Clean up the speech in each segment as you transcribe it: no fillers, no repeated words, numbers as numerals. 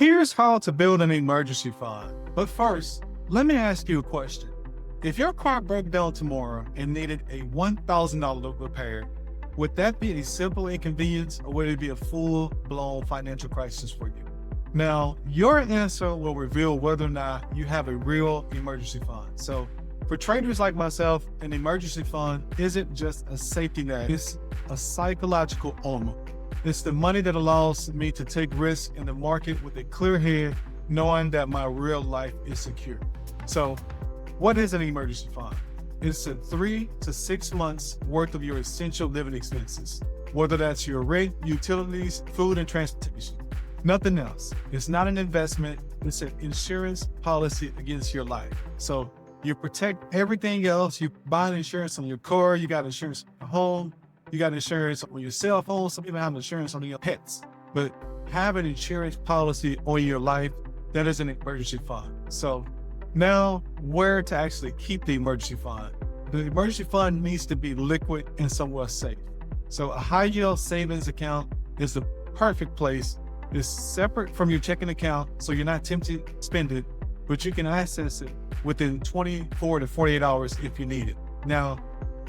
Here's how to build an emergency fund. But first, let me ask you a question. If your car broke down tomorrow and needed a $1,000 repair, would that be a simple inconvenience or would it be a full-blown financial crisis for you? Now, your answer will reveal whether or not you have a real emergency fund. So, for traders like myself, an emergency fund isn't just a safety net, it's a psychological armor. It's the money that allows me to take risks in the market with a clear head, knowing that my real life is secure. So, what is an emergency fund? It's a 3 to 6 months worth of your essential living expenses, whether that's your rent, utilities, food, and transportation. Nothing else. It's not an investment. It's an insurance policy against your life. So you protect everything else. You buy insurance on your car. You got insurance on your home. You got insurance on your cell phone. Some people have insurance on your pets. But have an insurance policy on your life, that is an emergency fund. So now, where to actually keep the emergency fund? The emergency fund needs to be liquid and somewhere safe. So a high yield savings account is the perfect place. It's separate from your checking account, so you're not tempted to spend it, but you can access it within 24 to 48 hours if you need it. Now,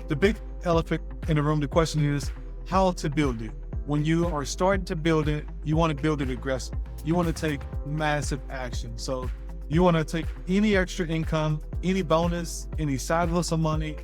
the big elephant in the room, the question is how to build it. When you are starting to build it, you want to build it aggressive. You want to take massive action. So you want to take any extra income, any bonus, any side hustle money,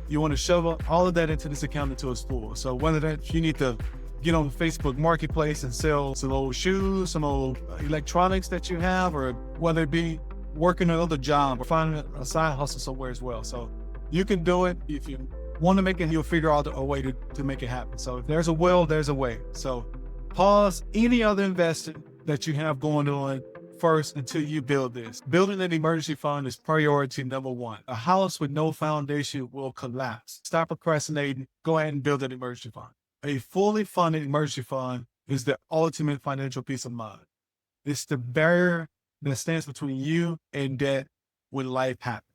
you want to shovel all of that into this account until it's full. So whether that's you need to get on Facebook Marketplace and sell some old shoes, some old electronics that you have, or whether it be working another job or finding a side hustle somewhere as well. So you can do it. If you want to make it, you'll figure out a way to make it happen. So if there's a will, there's a way. So pause any other investing that you have going on first until you build this. Building an emergency fund is priority number one. A house with no foundation will collapse. Stop procrastinating. Go ahead and build an emergency fund. A fully funded emergency fund is the ultimate financial peace of mind. It's the barrier that stands between you and debt when life happens.